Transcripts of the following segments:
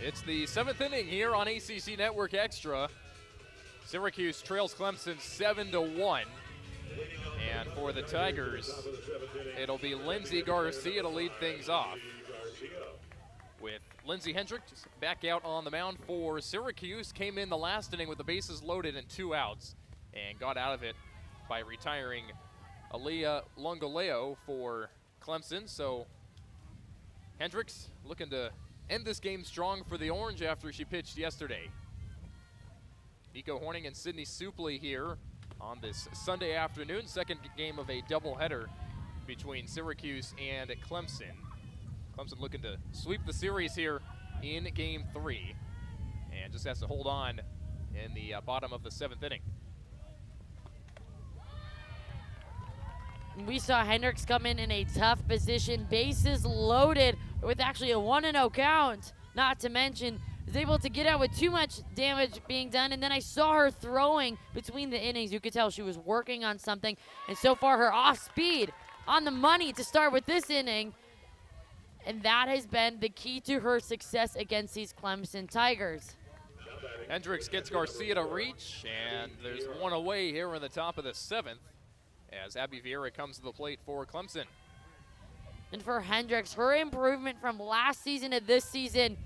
It's the 7th inning here on ACC Network Extra. Syracuse trails Clemson 7-1. And for the Tigers, it'll be Lindsey Garcia to lead things off. With Lindsey Hendricks back out on the mound for Syracuse, came in the last inning with the bases loaded and 2 outs, and got out of it by retiring Aaliyah Longoleo for Clemson. So Hendricks looking to end this game strong for the Orange after she pitched yesterday. Nico Horning and Sydney Supley here on this Sunday afternoon, second game of a doubleheader between Syracuse and Clemson. Clemson looking to sweep the series here in Game 3, and just has to hold on in the bottom of the 7th inning. We saw Hendricks come in a tough position, bases loaded with actually a 1-0 count. Not to mention, was able to get out with too much damage being done, and then I saw her throwing between the innings. You could tell she was working on something, and so far her off speed on the money to start with this inning, and that has been the key to her success against these Clemson Tigers. Hendricks gets Garcia to reach, and there's one away here in the top of the 7th as Abby Vieira comes to the plate for Clemson. And for Hendricks, her improvement from last season to this season,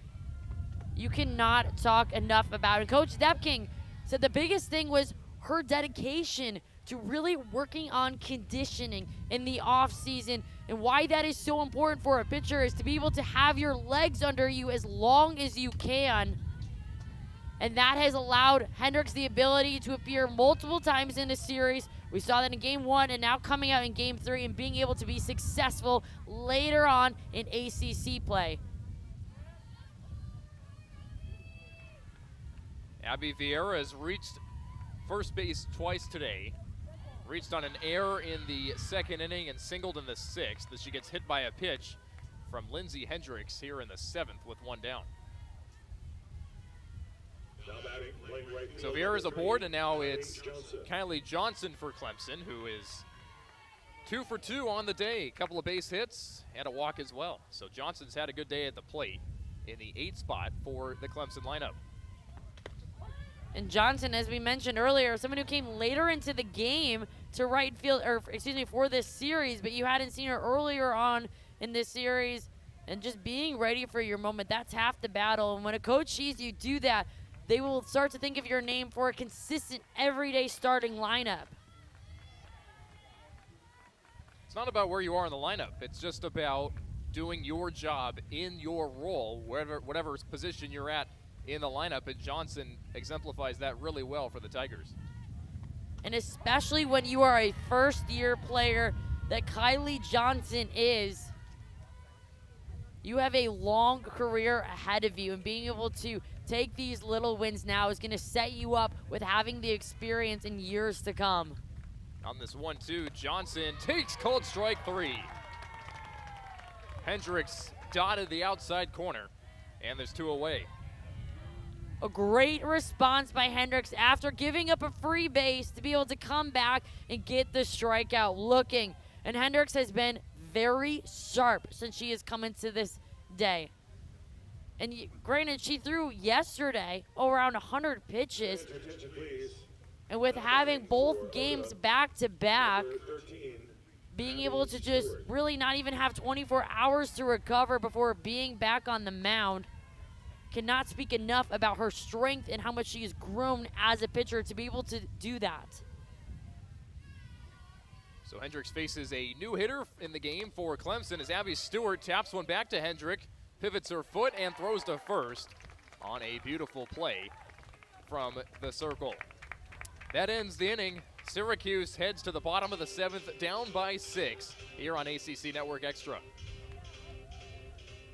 you cannot talk enough about. And Coach Depking said the biggest thing was her dedication to really working on conditioning in the off season. And why that is so important for a pitcher is to be able to have your legs under you as long as you can. And that has allowed Hendricks the ability to appear multiple times in a series. We saw that in Game 1 and now coming out in Game 3 and being able to be successful later on in ACC play. Abby Vieira has reached first base twice today. Reached on an error in the 2nd inning and singled in the 6th as she gets hit by a pitch from Lindsey Hendricks here in the 7th with 1 down. So Vieira's aboard, and now it's Kylie Johnson for Clemson, who is 2 for 2 on the day. A couple of base hits and a walk as well. So Johnson's had a good day at the plate in the 8th spot for the Clemson lineup. And Johnson, as we mentioned earlier, someone who came later into the game to right field, or excuse me, for this series, but you hadn't seen her earlier on in this series, and just being ready for your moment, that's half the battle. And when a coach sees you do that, they will start to think of your name for a consistent, everyday starting lineup. It's not about where you are in the lineup. It's just about doing your job in your role, whatever position you're at in the lineup, and Johnson exemplifies that really well for the Tigers. And especially when you are a first-year player that Kylie Johnson is, you have a long career ahead of you, and being able to take these little wins now is going to set you up with having the experience in years to come. On this 1-2, Johnson takes called strike 3. Hendricks dotted the outside corner, and there's 2 away. A great response by Hendricks after giving up a free base to be able to come back and get the strikeout looking. And Hendricks has been very sharp since she has come into this day. And granted, she threw yesterday around 100 pitches. And with having both games back-to-back, being able to just really not even have 24 hours to recover before being back on the mound, cannot speak enough about her strength and how much she has grown as a pitcher to be able to do that. So Hendricks faces a new hitter in the game for Clemson as Abby Stewart taps one back to Hendrick, pivots her foot, and throws to first on a beautiful play from the circle. That ends the inning. Syracuse heads to the bottom of the 7th, down by 6 here on ACC Network Extra.